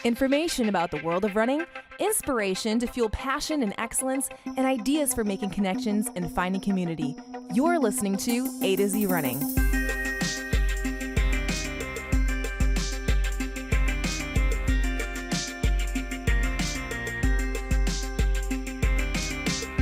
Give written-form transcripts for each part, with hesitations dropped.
Information about the world of running, inspiration to fuel passion and excellence, and ideas for making connections and finding community. You're listening to A to Z Running.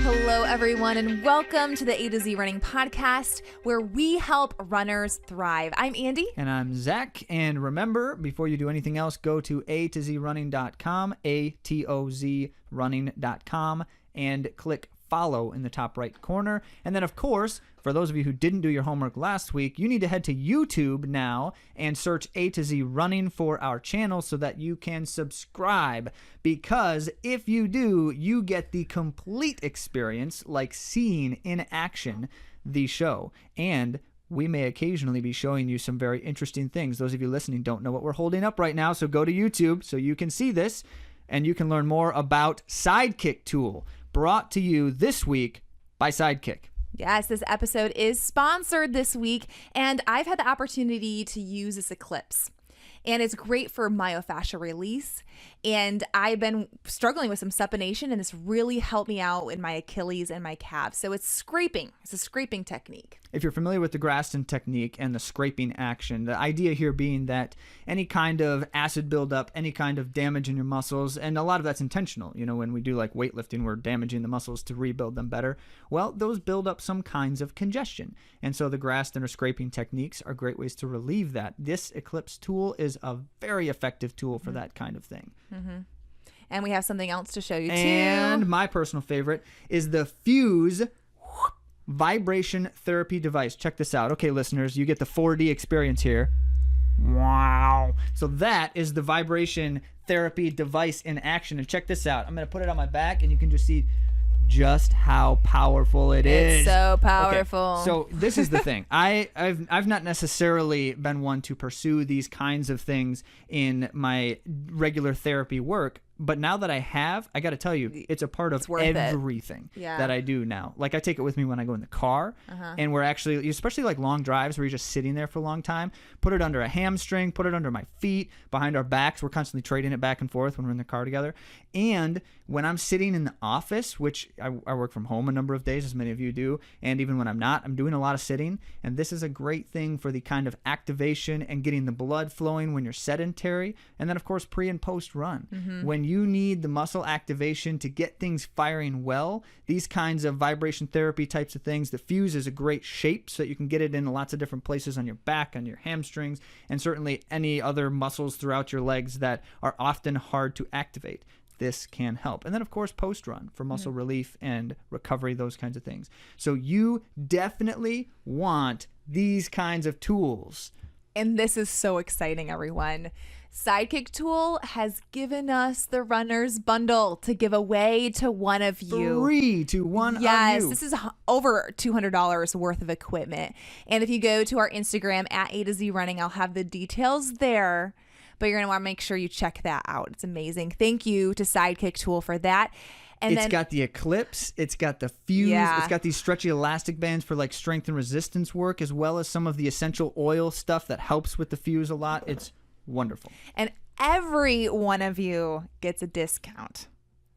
Hello, everyone, and welcome to the A to Z Running podcast, where we help runners thrive. I'm Andi. And I'm Zach. And remember, before you do anything else, go to AtoZrunning.com, AtoZrunning.com, and click follow in the top right corner. And then, of course, for those of you who didn't do your homework last week, you need to head to YouTube now and search A to Z Running for our channel so that you can subscribe. Because if you do, you get the complete experience, like seeing in action the show. And we may occasionally be showing you some very interesting things. Those of you listening don't know what we're holding up right now, so go to YouTube so you can see this and you can learn more about Sidekick tool, brought to you this week by Sidekick. Yes, this episode is sponsored this week, and I've had the opportunity to use this Eclipse. And it's great for myofascial release. And I've been struggling with some supination, and this really helped me out in my Achilles and my calves. So it's scraping. It's a scraping technique. If you're familiar with the Graston technique and the scraping action, the idea here being that any kind of acid buildup, any kind of damage in your muscles, and a lot of that's intentional. You know, when we do like weightlifting, we're damaging the muscles to rebuild them better. Well, those build up some kinds of congestion. And so the Graston or scraping techniques are great ways to relieve that. This Eclipse tool is a very effective tool for that kind of thing. Mm-hmm. And we have something else to show you too. And my personal favorite is the Fuse vibration therapy device. Check this out. Okay, listeners, you get the 4D experience here. Wow. So that is the vibration therapy device in action. And check this out. I'm going to put it on my back and you can just see just how powerful it is. It's so powerful. Okay, so this is the thing. I've not necessarily been one to pursue these kinds of things in my regular therapy work. But now that I have, I got to tell you, it's a part of everything that I do now. Like I take it with me when I go in the car, and we're actually, especially like long drives where you're just sitting there for a long time, put it under a hamstring, put it under my feet, behind our backs. We're constantly trading it back and forth when we're in the car together. And when I'm sitting in the office, which I work from home a number of days, as many of you do, and even when I'm not, I'm doing a lot of sitting. And this is a great thing for the kind of activation and getting the blood flowing when you're sedentary. And then, of course, pre and post run. When you need the muscle activation to get things firing well, these kinds of vibration therapy types of things, the Fuse is a great shape so that you can get it in lots of different places on your back, on your hamstrings, and certainly any other muscles throughout your legs that are often hard to activate. This can help. And then, of course, post-run for muscle relief and recovery, those kinds of things. So you definitely want these kinds of tools. And this is so exciting, everyone. Sidekick Tool has given us the Runner's Bundle to give away to one of you. Free to one of you. Yes, this is over $200 worth of equipment. And if you go to our Instagram at AtoZrunning, I'll have the details there. But you're going to want to make sure you check that out. It's amazing. Thank you to Sidekick Tool for that. And it's got the Eclipse, it's got the Fuse, it's got these stretchy elastic bands for like strength and resistance work, as well as some of the essential oil stuff that helps with the Fuse a lot. It's wonderful. And every one of you gets a discount.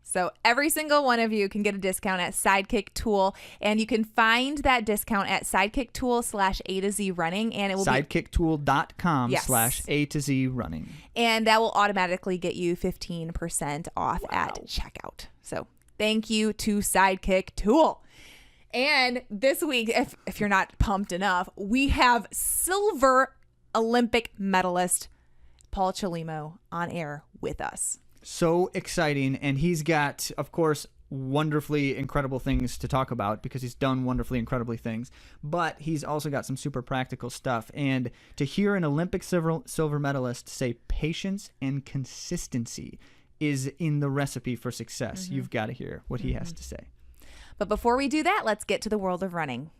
So every single one of you can get a discount at Sidekick Tool, and you can find that discount at sidekicktool/A2Z Running, and it will sidekicktool.com/A2Z Running. And that will automatically get you 15% off at checkout. So thank you to Sidekick Tool. And this week, if you're not pumped enough, we have silver Olympic medalist Paul Chelimo on air with us. So exciting. And he's got, of course, wonderfully incredible things to talk about because he's done wonderfully incredibly things. But he's also got some super practical stuff. And to hear an Olympic silver medalist say patience and consistency is in the recipe for success, you've got to hear what he has to say. But before we do that, let's get to the world of running.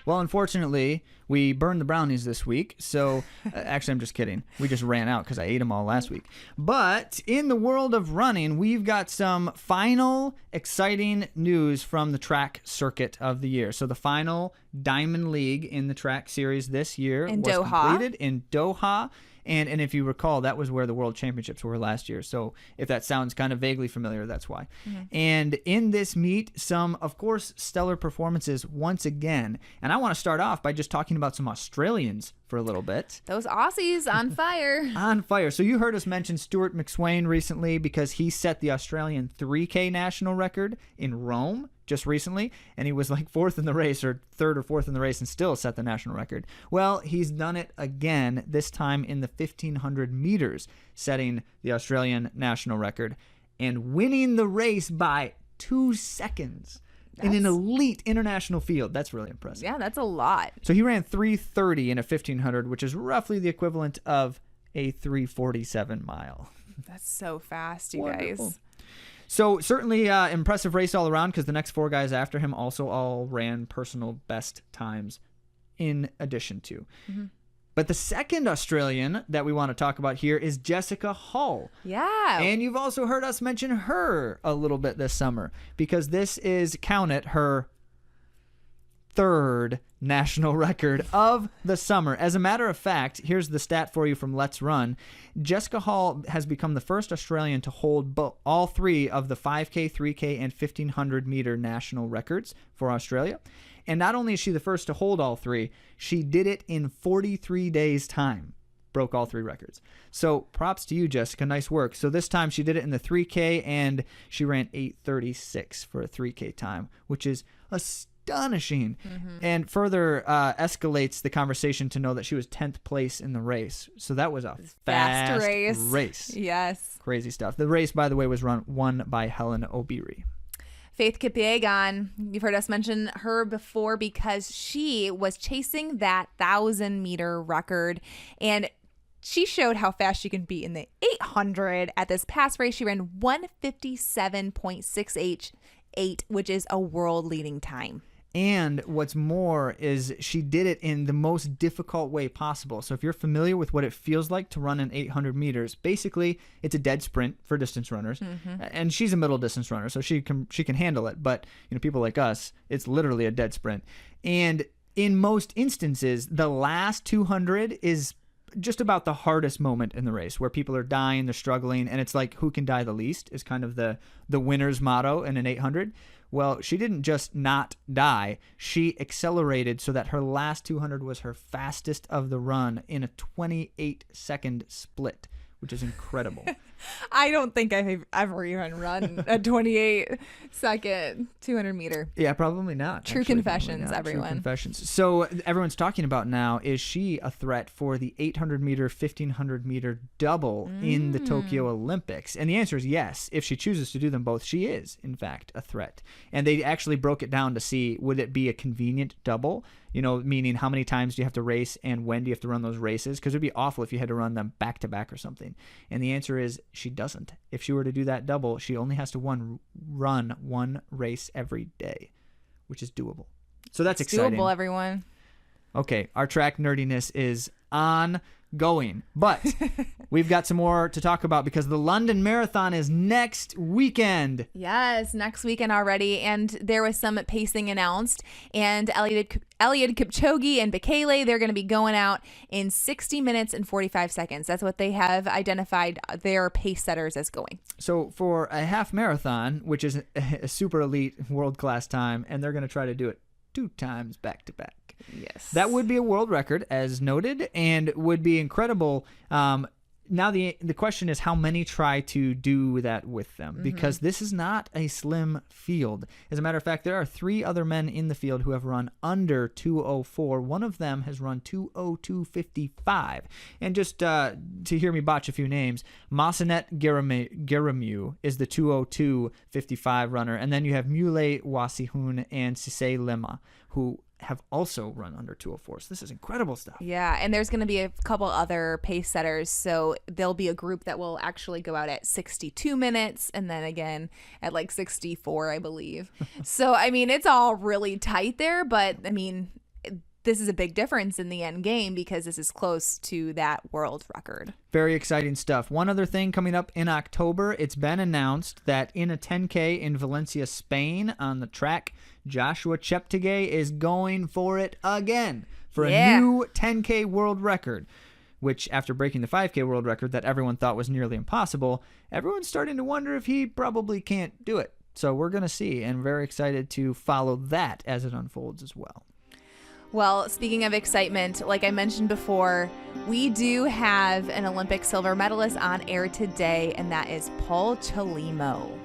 Well, unfortunately, We burned the brownies this week. So actually, I'm just kidding. We just ran out because I ate them all last week. But in the world of running, we've got some final exciting news from the track circuit of the year. So the final Diamond League in the track series this year was completed in Doha. And if you recall, that was where the World Championships were last year. So if that sounds kind of vaguely familiar, that's why. Mm-hmm. And in this meet, some, of course, stellar performances once again. And I want to start off by just talking about some Australians for a little bit. Those Aussies on fire. On fire. So you heard us mention Stuart McSwain recently because he set the Australian 3K national record in Rome just recently, and he was like fourth in the race, or third or fourth in the race, and still set the national record. Well, he's done it again, this time in the 1,500 meters, setting the Australian national record and winning the race by 2 seconds in an elite international field. That's really impressive. Yeah, that's a lot. So he ran 3:30 in a 1,500, which is roughly the equivalent of a 3:47 mile. That's so fast, you Wonderful. guys. So certainly impressive race all around, because the next 4 guys after him also all ran personal best times in addition to. Mm-hmm. But the second Australian that we want to talk about here is Jessica Hull. Yeah. And you've also heard us mention her a little bit this summer, because this is, count it, her 3rd national record of the summer. As a matter of fact, here's the stat for you from Let's Run. Jessica Hull has become the first Australian to hold all 3 of the 5K, 3K, and 1,500 meter national records for Australia. And not only is she the first to hold all 3, she did it in 43 days' time. Broke all 3 records. So props to you, Jessica. Nice work. So this time she did it in the 3K, and she ran 8:36 for a 3K time, which is astonishing, and further escalates the conversation to know that she was 10th place in the race. So that was a fast race. Yes. Crazy stuff. The race, by the way, was won by Helen Obiri. Faith Kipyegon, you've heard us mention her before because she was chasing that 1,000-meter record, and she showed how fast she can be in the 800. At this past race, she ran 1:57.68, which is a world-leading time. And what's more is she did it in the most difficult way possible. So if you're familiar with what it feels like to run an 800 meters, basically it's a dead sprint for distance runners. Mm-hmm. And she's a middle distance runner, so she can handle it. But people like us, it's literally a dead sprint. And in most instances, the last 200 is just about the hardest moment in the race, where people are dying, they're struggling, and it's like who can die the least is kind of the winner's motto in an 800. Well, she didn't just not die. She accelerated so that her last 200 was her fastest of the run in a 28-second split, which is incredible. I don't think I've ever even run a 28-second 200-meter. Yeah, probably not. True confessions, everyone. True confessions. So everyone's talking about now, is she a threat for the 800-meter, 1,500-meter double in the Tokyo Olympics? And the answer is yes. If she chooses to do them both, she is, in fact, a threat. And they actually broke it down to see, would it be a convenient double? Meaning how many times do you have to race and when do you have to run those races? Because it would be awful if you had to run them back to back or something. And the answer is she doesn't. If she were to do that double, she only has to run one race every day, which is doable. So that's exciting. Doable, everyone. Okay, our track nerdiness is ongoing, but we've got some more to talk about because the London Marathon is next weekend. Yes, next weekend already, and there was some pacing announced, and Eliud Kipchoge and Bekele, they're going to be going out in 60 minutes and 45 seconds. That's what they have identified their pace setters as going. So for a half marathon, which is a super elite world-class time, and they're going to try to do it 2 times back to back. Yes. That would be a world record, as noted, and would be incredible. Now the question is how many try to do that with them, because this is not a slim field. As a matter of fact, there are 3 other men in the field who have run under 2:04. One of them has run 2:02.55. And just to hear me botch a few names, Masenet Geramiu is the 2:02.55 runner, and then you have Mule Wasihun and Sise Lema, who have also run under 2:04. So this is incredible stuff. Yeah, and there's going to be a couple other pace setters. So there'll be a group that will actually go out at 62 minutes and then again at like 64, I believe. So, I mean, it's all really tight there, but I mean, this is a big difference in the end game because this is close to that world record. Very exciting stuff. One other thing coming up in October, it's been announced that in a 10K in Valencia, Spain on the track, Joshua Cheptegei is going for it again for a new 10K world record, which after breaking the 5K world record that everyone thought was nearly impossible, everyone's starting to wonder if he probably can't do it. So we're going to see, and very excited to follow that as it unfolds as well. Well, speaking of excitement, like I mentioned before, we do have an Olympic silver medalist on air today, and that is Paul Chelimo.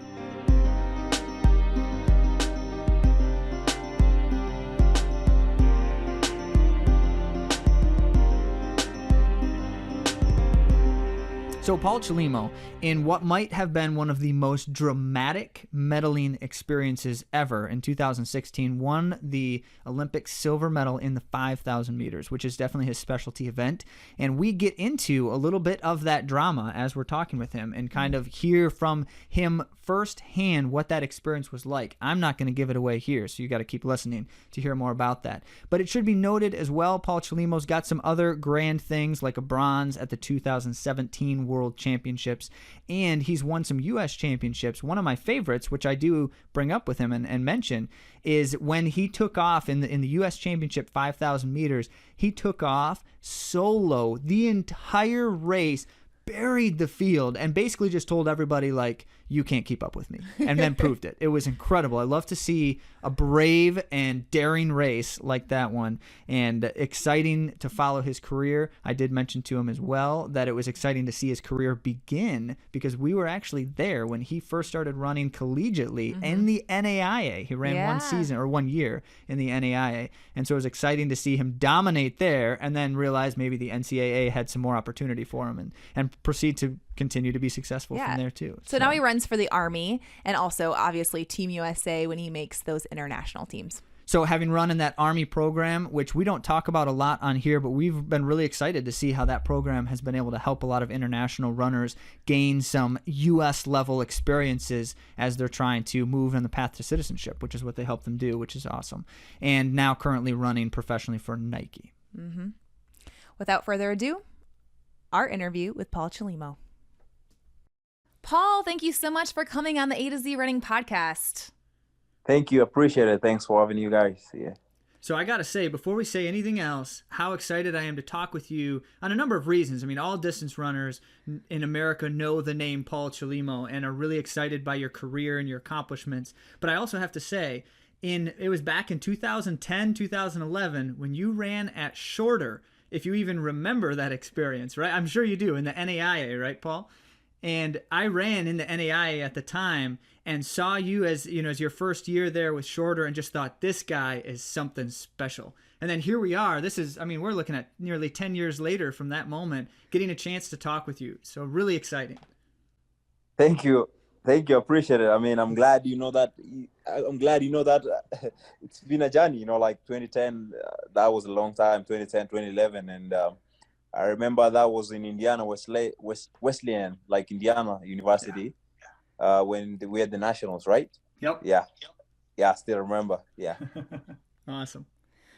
So Paul Chelimo, in what might have been one of the most dramatic medaling experiences ever in 2016, won the Olympic silver medal in the 5,000 meters, which is definitely his specialty event. And we get into a little bit of that drama as we're talking with him and kind of hear from him firsthand what that experience was like. I'm not going to give it away here, so you got to keep listening to hear more about that. But it should be noted as well, Paul Chelimo's got some other grand things like a bronze at the 2017 World Championships, and he's won some U.S. championships. One of my favorites, which I do bring up with him and mention, is when he took off in the U.S. Championship 5,000 meters, he took off solo the entire race, buried the field, and basically just told everybody, like, you can't keep up with me, and then proved it. It was incredible. I love to see a brave and daring race like that one, and exciting to follow his career. I did mention to him as well that it was exciting to see his career begin because we were actually there when he first started running collegiately in the NAIA. He ran one season or 1 year in the NAIA, and so it was exciting to see him dominate there and then realize maybe the NCAA had some more opportunity for him and proceed to continue to be successful from there too. So now he runs for the Army and also obviously Team USA when he makes those international teams. So having run in that Army program, which we don't talk about a lot on here, but we've been really excited to see how that program has been able to help a lot of international runners gain some U.S. level experiences as they're trying to move on the path to citizenship, which is what they help them do, which is awesome. And now currently running professionally for Nike. Without further ado, our interview with Paul Chelimo. Paul, thank you so much for coming on the A to Z Running podcast. Thank you. Appreciate it. Thanks for having you guys. Yeah. So I got to say, before we say anything else, how excited I am to talk with you on a number of reasons. I mean, all distance runners in America know the name Paul Chelimo and are really excited by your career and your accomplishments. But I also have to say, it was back in 2010, 2011, when you ran at Shorter, if you even remember that experience, right? I'm sure you do, in the NAIA, right, Paul? And I ran in the NAIA at the time and saw you as your first year there with Shorter and just thought, this guy is something special. And then here we are. We're looking at nearly 10 years later from that moment, getting a chance to talk with you. So really exciting. Thank you. Thank you. Appreciate it. I mean, I'm glad you know that. It's been a journey, like 2010, that was a long time, 2010, 2011. And I remember that was in Indiana, Wesleyan, like Indiana University, when we had the nationals, right? Yep. Yeah, I still remember. Yeah. Awesome.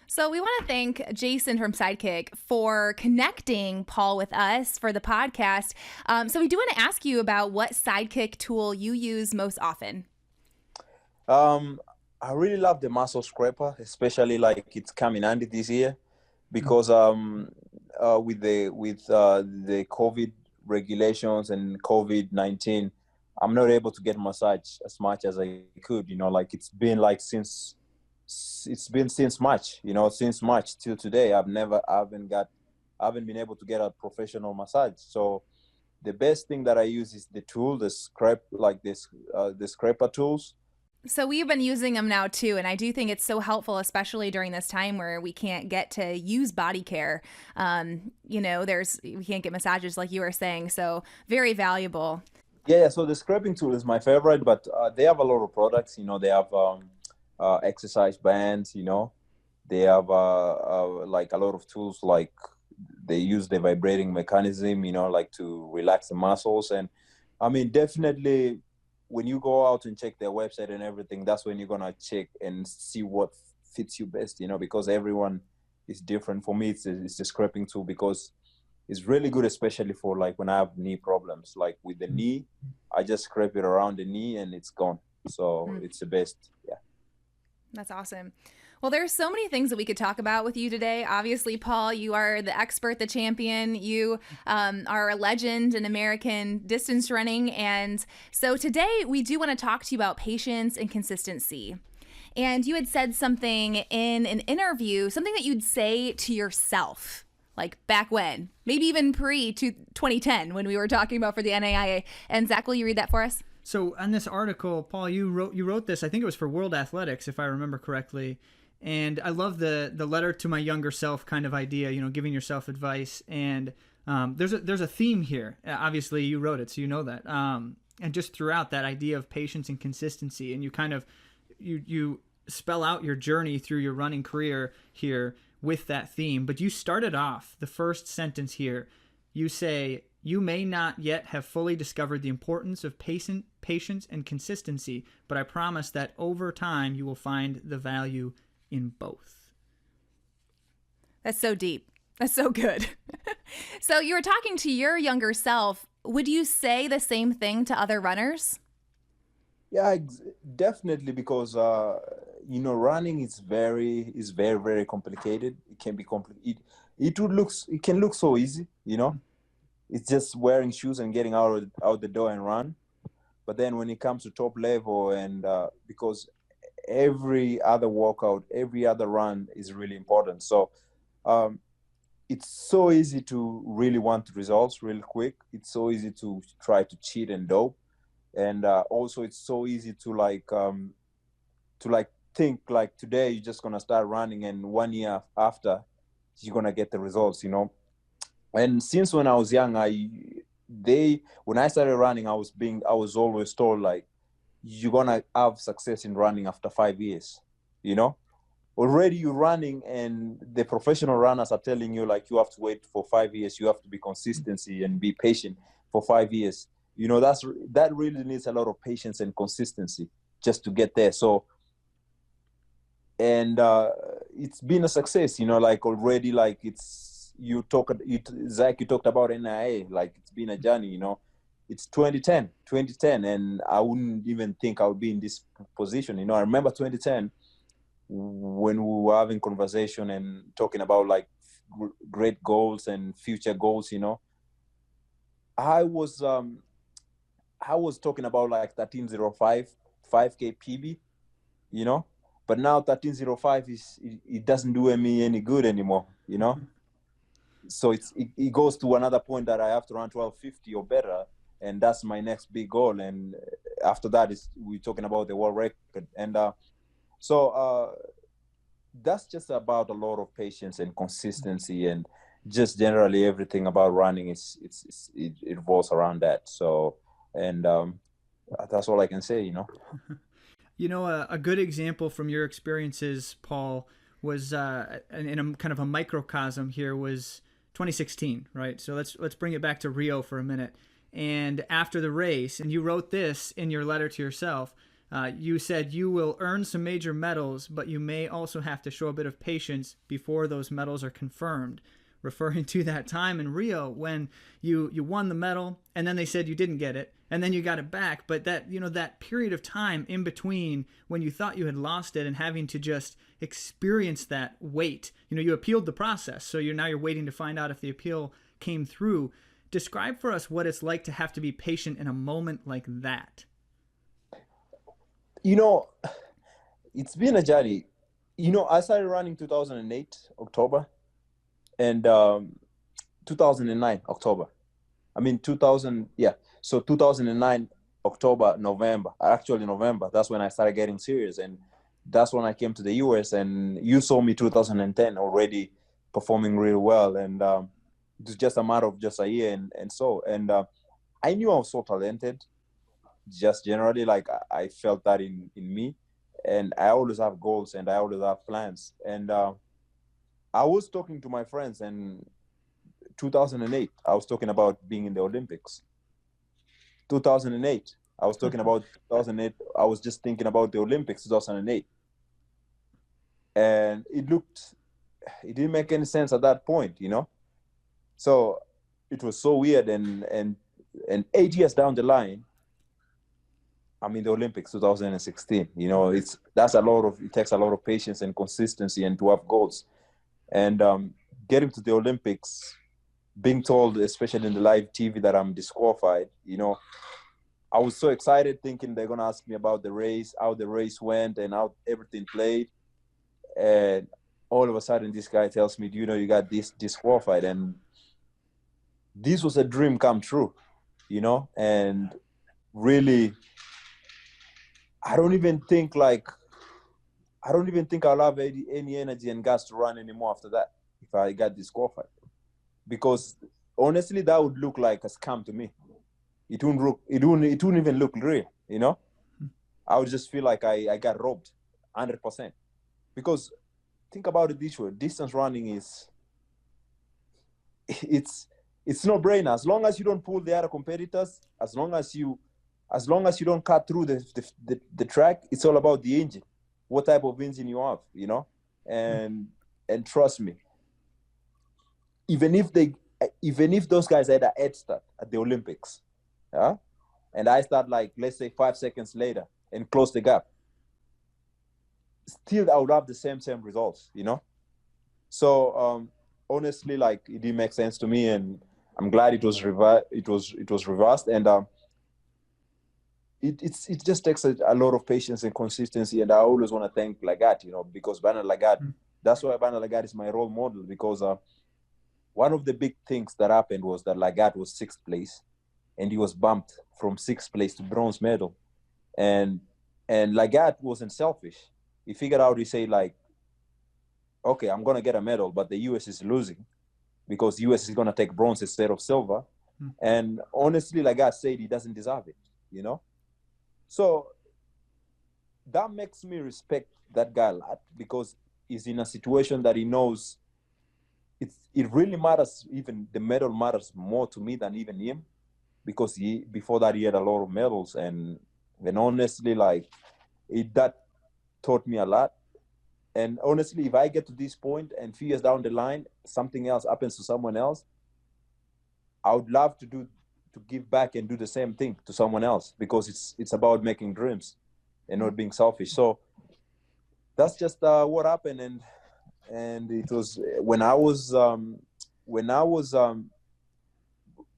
So we want to thank Jason from Sidekick for connecting Paul with us for the podcast. So we do want to ask you about what Sidekick tool you use most often. I really love the muscle scraper, especially like it's coming handy this year because with the COVID regulations and COVID-19, I'm not able to get massage as much as I could. Like it's been since March. Since March till today, I haven't been able to get a professional massage. So the best thing that I use is the tool, the scraper tools. So we've been using them now too, and I do think it's so helpful, especially during this time where we can't get to use body care. We can't get massages like you were saying, so very valuable. Yeah. So the scraping tool is my favorite, but they have a lot of products. They have exercise bands. They have like a lot of tools. Like they use the vibrating mechanism. Like to relax the muscles, and I mean definitely. When you go out and check their website and everything, that's when you're going to check and see what fits you best, because everyone, is different. For me, it's a scraping tool because it's really good, especially for like when I have knee problems. Like with the knee, I just scrape it around the knee and it's gone. So it's the best. Yeah. That's awesome. Well, there's so many things that we could talk about with you today. Obviously, Paul, you are the expert, the champion. You are a legend in American distance running. And so today we do want to talk to you about patience and consistency. And you had said something in an interview, something that you'd say to yourself, like back when, maybe even pre-2010 when we were talking about for the NAIA. And Zach, will you read that for us? So on this article, Paul, you wrote this, I think it was for World Athletics, if I remember correctly. And I love the letter to my younger self kind of idea, giving yourself advice. And there's a theme here. Obviously, you wrote it, so you know that. And just throughout that idea of patience and consistency, and you kind of you spell out your journey through your running career here with that theme. But you started off the first sentence here. You say, "You may not yet have fully discovered the importance of patience and consistency, but I promise that over time you will find the value in both." That's so deep. That's so good. So you were talking to your younger self. Would you say the same thing to other runners? Yeah, definitely, because running is very, very complicated. It can be complicated. It can look so easy, It's just wearing shoes and getting out the door and run. But then when it comes to top level, and because every other workout, every other run is really important. So it's so easy to really want results really quick. It's so easy to try to cheat and dope. And also it's so easy to think like today you're just going to start running and 1 year after you're going to get the results, And since when I was young, when I started running, I was always told like, you're gonna have success in running after 5 years, Already you're running, and the professional runners are telling you like you have to wait for 5 years, you have to be consistency and be patient for 5 years. That really needs a lot of patience and consistency just to get there. So, and it's been a success, like already, like Zach, you talked about NIA, like it's been a journey, It's 2010, and I wouldn't even think I would be in this position. I remember 2010 when we were having conversation and talking about like great goals and future goals. I was talking about like 13:05 5K PB, but now 13:05 it doesn't do me any good anymore, So it goes to another point that I have to run 12:50 or better. And that's my next big goal. And after that, we're talking about the world record. And so that's just about a lot of patience and consistency, and just generally everything about running it revolves around that. So, and that's all I can say, A good example from your experiences, Paul, was in a kind of a microcosm here was 2016, right? So let's bring it back to Rio for a minute. And after the race, and you wrote this in your letter to yourself, you said you will earn some major medals, but you may also have to show a bit of patience before those medals are confirmed, referring to that time in Rio when you won the medal, and then they said you didn't get it, and then you got it back. But that period of time in between when you thought you had lost it and having to just experience that wait, you appealed the process, so you're waiting to find out if the appeal came through. Describe for us what it's like to have to be patient in a moment like that. It's been a journey. I started running 2008 October, and 2009 October. 2000, yeah. So 2009 October, November. Actually, November. That's when I started getting serious, and that's when I came to the US. And you saw me 2010 already performing really well, and it was just a matter of just a year, and I knew I was so talented. Just generally, like I felt that in me, and I always have goals and I always have plans. And I was talking to my friends, and 2008, I was talking about being in the Olympics. 2008, I was talking about 2008. I was just thinking about the Olympics 2008, and it looked it didn't make any sense at that point, So it was so weird, and 8 years down the line, I'm in the Olympics 2016. It takes a lot of patience and consistency and to have goals. And getting to the Olympics, being told, especially in the live TV, that I'm disqualified, I was so excited thinking they're going to ask me about the race, how the race went and how everything played. And all of a sudden, this guy tells me, you got this disqualified. And this was a dream come true, and really, I don't even think I'll have any energy and gas to run anymore after that if I got disqualified. Because honestly, that would look like a scam to me. It wouldn't even look real, I would just feel like I got robbed 100%. Because think about it this way, distance running it's no brainer. As long as you don't pull the other competitors, as long as you don't cut through the track, it's all about the engine, what type of engine you have, and trust me, even if those guys had a head start at the Olympics, and I start like, let's say 5 seconds later and close the gap, still I would have the same results, So honestly, like, it didn't make sense to me, and I'm glad it was reversed, and it just takes a lot of patience and consistency, and I always want to thank Lagat, because Bernard Lagat, that's why Bernard Lagat is my role model, because one of the big things that happened was that Lagat was 6th place, and he was bumped from 6th place to bronze medal, and Lagat wasn't selfish. He figured out, he said, like, okay, I'm going to get a medal, but the US is losing because US is going to take bronze instead of silver. And honestly, Lagat said he doesn't deserve it, So that makes me respect that guy a lot, because he's in a situation that he knows it really matters. Even the medal matters more to me than even him, because before that he had a lot of medals, and honestly, like, that taught me a lot. And honestly, if I get to this point and few years down the line, something else happens to someone else, I would love to give back and do the same thing to someone else, because it's about making dreams and not being selfish. So that's just what happened. And it was when I was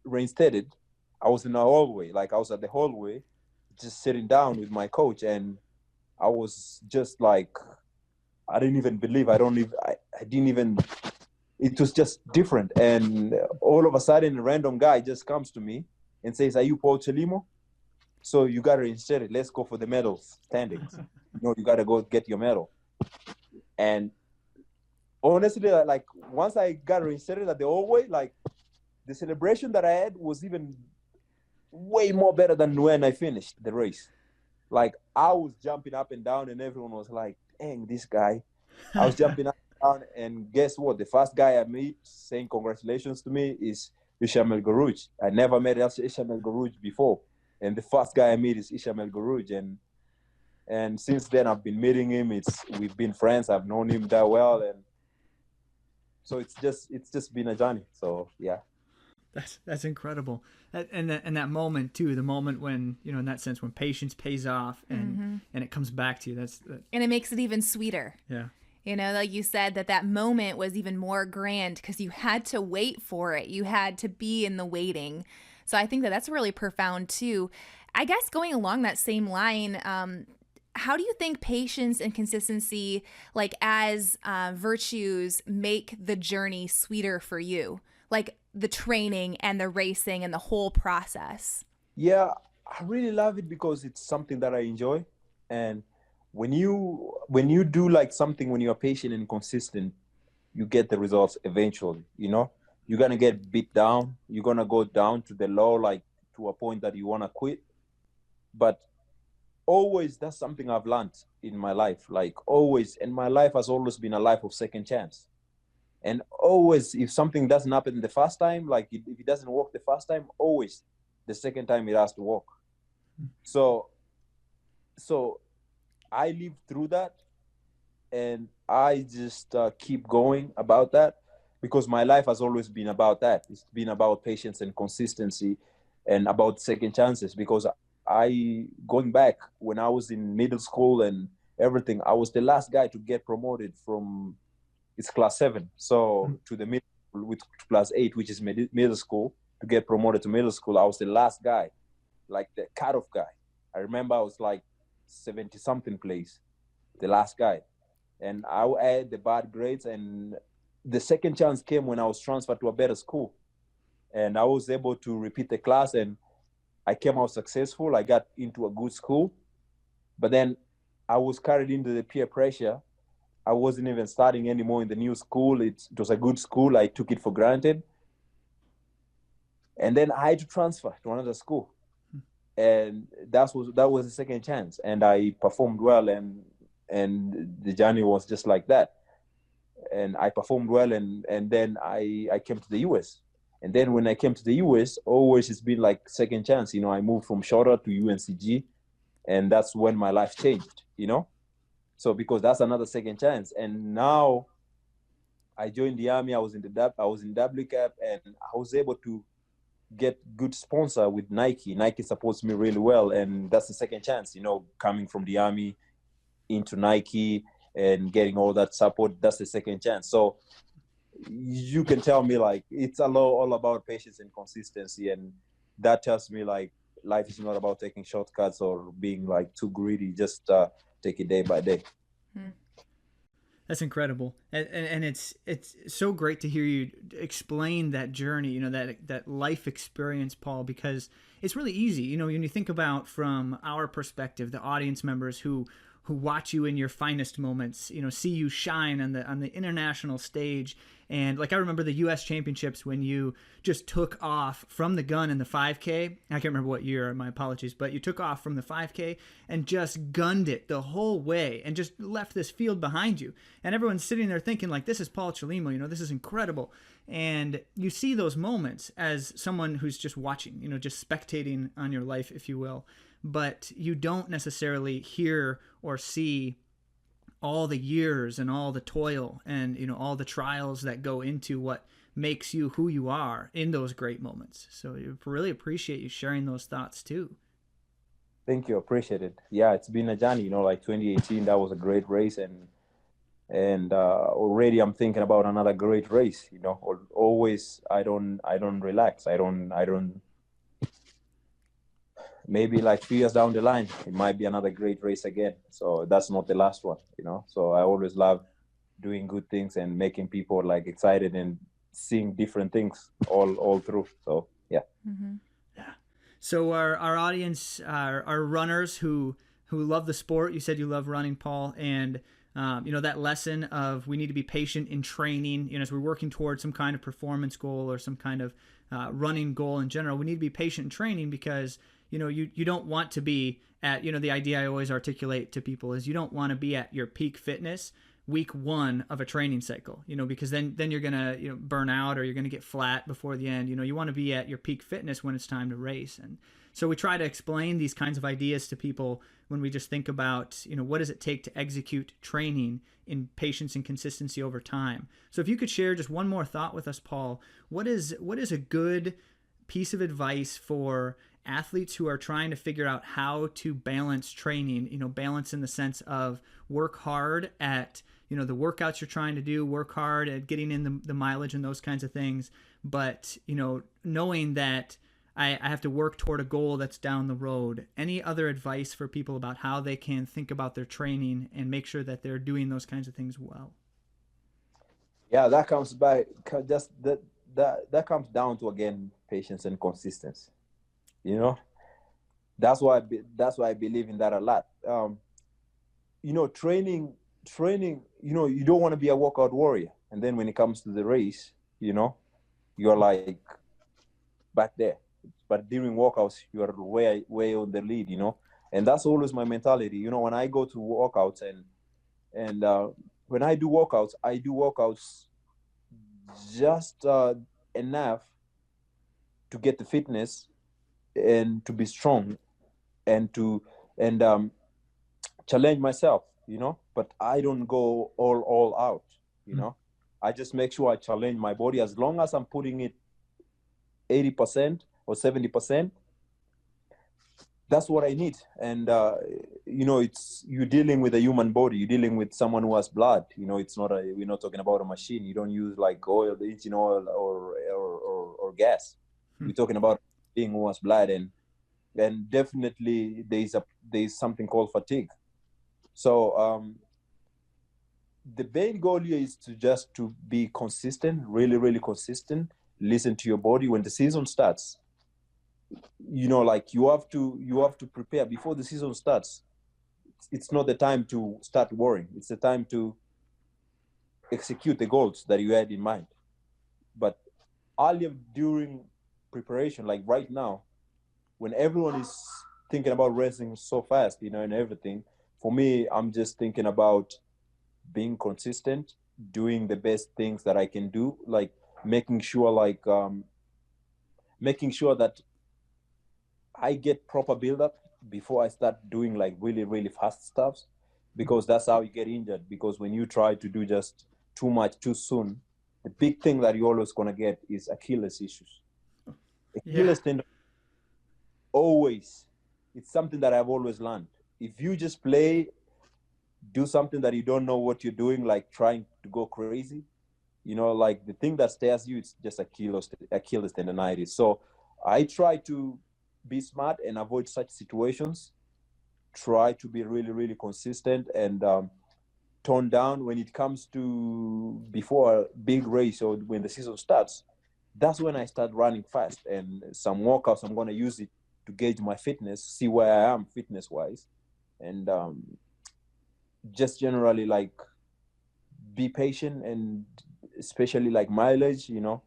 reinstated, I was in a hallway. Like, I was at the hallway, just sitting down with my coach, and I was just like, I didn't even believe. I didn't even. It was just different. And all of a sudden, a random guy just comes to me and says, "Are you Paul Chelimo? So you got to reinstate it. Let's go for the medals standings. You got to go get your medal." And honestly, like, once I got reinstated at the hallway, like, the celebration that I had was even way more better than when I finished the race. Like, I was jumping up and down, and everyone was like, "Dang, this guy." I was jumping up and down, and guess what? The first guy I meet saying congratulations to me is Ishamel Garouj. I never met Ishamel Garouj before. And the first guy I meet is Ishamel Garouj. And since then, I've been meeting him. We've been friends. I've known him that well. And so it's just been a journey. So, yeah. That's incredible. And that moment too, the moment when, in that sense, when patience pays off and it comes back to you, and it makes it even sweeter. Yeah. Like you said, that moment was even more grand because you had to wait for it. You had to be in the waiting. So I think that's really profound too. I guess going along that same line, how do you think patience and consistency, like as virtues, make the journey sweeter for you? Like the training and the racing and the whole process? Yeah, I really love it because it's something that I enjoy. And when you do like something, when you're patient and consistent, you get the results eventually. You're gonna get beat down. You're gonna go down to the low, like to a point that you wanna quit. But always, that's something I've learned in my life. Like, always, and my life has always been a life of second chance. And always, if something doesn't happen the first time, like if it doesn't work the first time, always the second time it has to work. So I lived through that, and I just keep going about that, because my life has always been about that. It's been about patience and consistency, and about second chances. Because going back when I was in middle school and everything, I was the last guy to get promoted from, it's class 7, so to the middle, with class 8, which is middle school. To get promoted to middle school, I was the last guy, like the cutoff guy. I remember I was like 70 something place, the last guy, and I had the bad grades. And the second chance came when I was transferred to a better school, and I was able to repeat the class, and I came out successful. I got into a good school, but then I was carried into the peer pressure. I wasn't even studying anymore in the new school. It was a good school. I took it for granted. And then I had to transfer to another school. And that was the second chance. And I performed well, and the journey was just like that. And I performed well, and then I came to the US. And then when I came to the US, always it's been like second chance. I moved from Shorter to UNCG, and that's when my life changed. So because that's another second chance. And now I joined the Army. I was in WCAP, and I was able to get good sponsor with Nike. Nike supports me really well, and that's the second chance. Coming from the Army into Nike and getting all that support, that's the second chance. So you can tell me, like, it's all about patience and consistency, and that tells me, like, life is not about taking shortcuts or being like too greedy. Just take it day by day. That's incredible, and it's so great to hear you explain that journey, that life experience, Paul, because it's really easy, when you think about from our perspective, the audience members who watch you in your finest moments, see you shine on the international stage. And like, I remember the US championships when you just took off from the gun in the 5K. I can't remember what year, my apologies, but you took off from the 5K and just gunned it the whole way and just left this field behind you. And everyone's sitting there thinking, like, this is Paul Chelimo, this is incredible. And you see those moments as someone who's just watching, just spectating on your life, if you will. But you don't necessarily hear or see all the years and all the toil and all the trials that go into what makes you who you are in those great moments. So I really appreciate you sharing those thoughts too. Thank you, appreciate it. Yeah, it's been a journey. Like 2018, that was a great race, and already I'm thinking about another great race. Always I don't relax. I don't. Maybe like 3 years down the line, it might be another great race again. So that's not the last one. So I always love doing good things and making people like excited and seeing different things all through. So yeah. Mm-hmm. Yeah. So our audience are runners who love the sport. You said you love running, Paul, and that lesson of we need to be patient in training. As we're working towards some kind of performance goal or some kind of running goal in general, we need to be patient in training because you don't want to be at, the idea I always articulate to people is you don't want to be at your peak fitness week 1 of a training cycle, because then you're going to burn out or you're going to get flat before the end. You want to be at your peak fitness when it's time to race. And so we try to explain these kinds of ideas to people when we just think about, what does it take to execute training in patience and consistency over time. So if you could share just one more thought with us, Paul, what is a good piece of advice for athletes who are trying to figure out how to balance training, balance in the sense of work hard at, the workouts you're trying to do, work hard at getting in the mileage and those kinds of things. But, knowing that I have to work toward a goal that's down the road. Any other advice for people about how they can think about their training and make sure that they're doing those kinds of things well? Yeah, that comes by just that comes down to, again, patience and consistency. That's why I believe in that a lot. Training. You don't want to be a workout warrior, and then when it comes to the race, you're like back there. But during workouts, you are way on the lead. And that's always my mentality. When I go to workouts and when I do workouts just enough to get the fitness and to be strong and to challenge myself, but I don't go all out, you know. I just make sure I challenge my body. As long as I'm putting it 80% or 70%, that's what I need. And you know, it's, you're dealing with a human body. You're dealing with someone who has blood. You know, it's not a, we're not talking about a machine. You don't use like oil, the engine oil, or gas. We're talking about being who has blood, and definitely there's something called fatigue. So the main goal here is to be consistent, really, really consistent. Listen to your body. When the season starts, you know, like you have to prepare before the season starts. It's not the time to start worrying. It's the time to execute the goals that you had in mind. But earlier during preparation, like right now, when everyone is thinking about racing so fast, you know, and everything, for me, I'm just thinking about being consistent, doing the best things that I can do, like making sure that I get proper build up before I start doing like really, really fast stuff, because that's how you get injured. Because when you try to do just too much too soon, the big thing that you're always gonna get is Achilles issues. Achilles tendon, always. It's something that I've always learned. If you just do something that you don't know what you're doing, like trying to go crazy, you know, like the thing that stares you, it's just Achilles tendonitis. So I try to be smart and avoid such situations. Try to be really, really consistent and tone down when it comes to before a big race or when the season starts. That's when I start running fast, and some workouts I'm going to use it to gauge my fitness, see where I am fitness wise, and just generally like be patient, and especially like mileage, you know,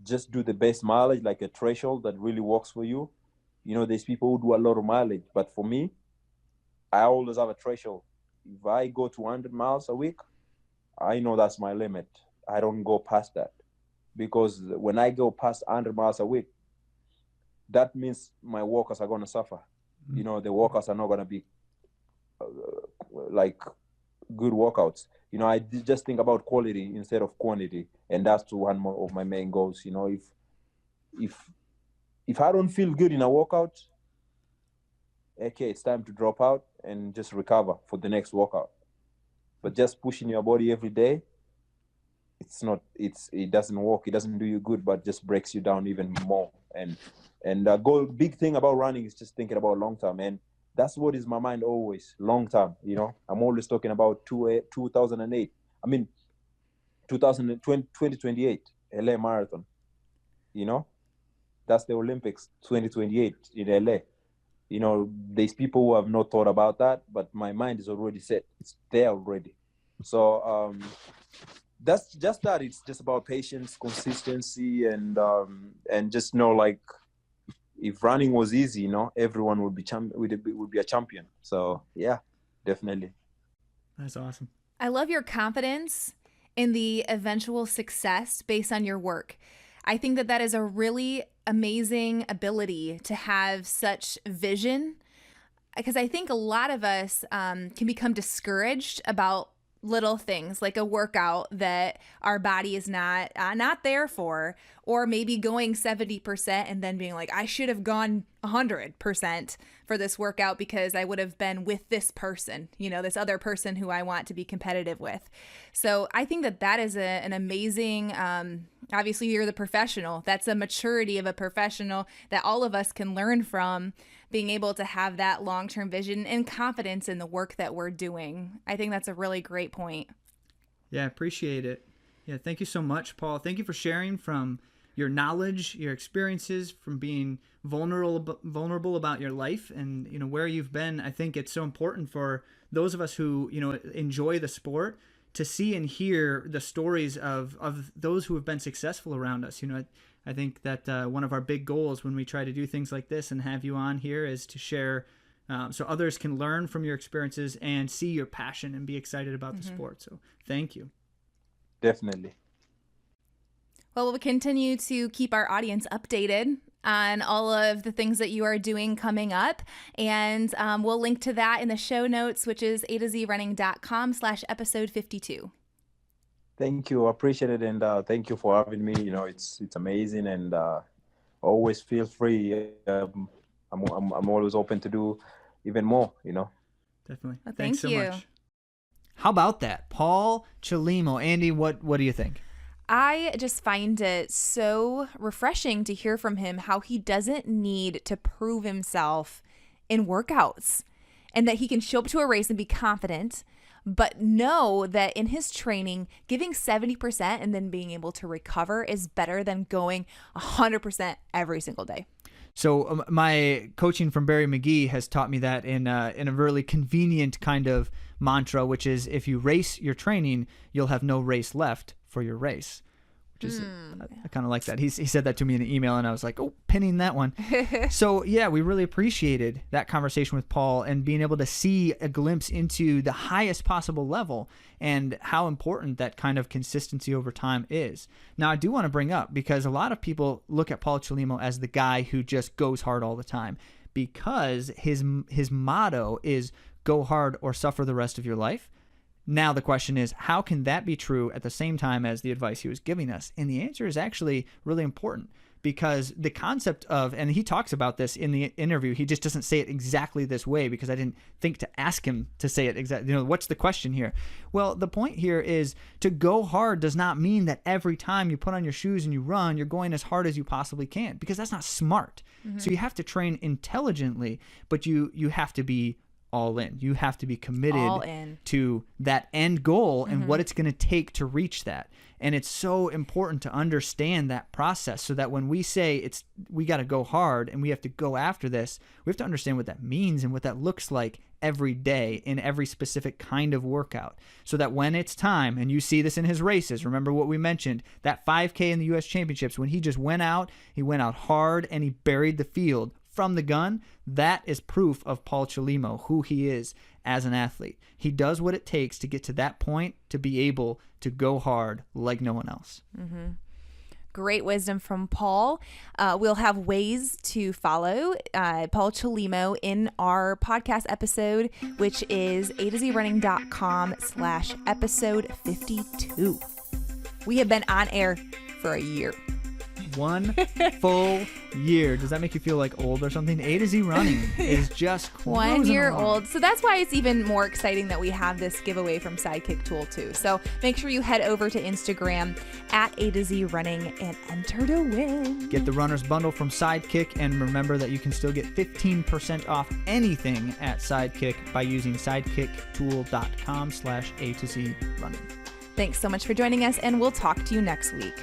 just do the best mileage, like a threshold that really works for you. You know, there's people who do a lot of mileage, but for me, I always have a threshold. If I go to 100 miles a week, I know that's my limit. I don't go past that, because when I go past 100 miles a week, that means my workers are going to suffer. You know, the workers are not going to be like good workouts. You know, I just think about quality instead of quantity, and that's one of my main goals. You know, if I don't feel good in a workout, okay, it's time to drop out and just recover for the next workout. But just pushing your body every day, it doesn't work. It doesn't do you good, but just breaks you down even more. And big thing about running is just thinking about long term, and that's what is my mind always, long term. You know, I'm always talking about 2008. I mean, 2028 LA Marathon. You know, that's the Olympics 2028 in LA. You know, there's people who have not thought about that, but my mind is already set. It's there already. So that's just that. It's just about patience, consistency, and just know, like, if running was easy, you know, everyone would be a champion. So yeah, definitely. That's awesome. I love your confidence in the eventual success based on your work. I think that is a really amazing ability to have such vision, because I think a lot of us can become discouraged about little things like a workout that our body is not there for, or maybe going 70% and then being like, I should have gone 100% for this workout because I would have been with this person, you know, this other person who I want to be competitive with. So I think that is an amazing, obviously you're the professional. That's a maturity of a professional that all of us can learn from, being able to have that long-term vision and confidence in the work that we're doing. I think that's a really great point. Yeah, I appreciate it. Yeah, thank you so much, Paul. Thank you for sharing from your knowledge, your experiences, from being vulnerable about your life and, you know, where you've been. I think it's so important for those of us who, you know, enjoy the sport to see and hear the stories of those who have been successful around us. You know, I think that one of our big goals when we try to do things like this and have you on here is to share so others can learn from your experiences and see your passion and be excited about the sport. So thank you. Definitely. Well, we'll continue to keep our audience updated on all of the things that you are doing coming up. And we'll link to that in the show notes, which is AtoZrunning.com/episode 52. Thank you. I appreciate it. And thank you for having me. You know, it's amazing. And always feel free. I'm always open to do even more, you know. Definitely. Well, Thanks so thank you. much. How about that? Paul Chelimo. Andy, what do you think? I just find it so refreshing to hear from him how he doesn't need to prove himself in workouts, and that he can show up to a race and be confident, but know that in his training, giving 70% and then being able to recover is better than going 100% every single day. So my coaching from Barry McGee has taught me that in a really convenient kind of mantra, which is if you race your training, you'll have no race left for your race. Which is I kind of like that. He said that to me in an email, and I was like, oh, pinning that one. So yeah, we really appreciated that conversation with Paul and being able to see a glimpse into the highest possible level and how important that kind of consistency over time is. Now, I do want to bring up, because a lot of people look at Paul Chelimo as the guy who just goes hard all the time, because his motto is go hard or suffer the rest of your life. Now the question is, how can that be true at the same time as the advice he was giving us? And the answer is actually really important, because the concept of, and he talks about this in the interview, he just doesn't say it exactly this way because I didn't think to ask him to say it exactly. You know, what's the question here? Well, the point here is to go hard does not mean that every time you put on your shoes and you run, you're going as hard as you possibly can, because that's not smart. So you have to train intelligently, but you have to be all in. You have to be committed to that end goal and what it's going to take to reach that. And it's so important to understand that process, so that when we say we got to go hard and we have to go after this, we have to understand what that means and what that looks like every day in every specific kind of workout, so that when it's time, and you see this in his races, remember what we mentioned, that 5K in the U.S. Championships, when he just went out hard and he buried the field from the gun, that is proof of Paul Chelimo, who he is as an athlete. He does what it takes to get to that point to be able to go hard like no one else. Great wisdom from Paul. We'll have ways to follow Paul Chelimo in our podcast episode, which is AtoZrunning.com/episode 52. We have been on air for a year. 1 full year. Does that make you feel like old or something? A to Z Running is just 1 year along. old. So that's why it's even more exciting that we have this giveaway from Sidekick Tool too. So make sure you head over to Instagram at AtoZrunning and enter to win. Get the runner's bundle from Sidekick, and remember that you can still get 15% off anything at Sidekick by using sidekicktool.com/A to Z Running. Thanks so much for joining us, and we'll talk to you next week.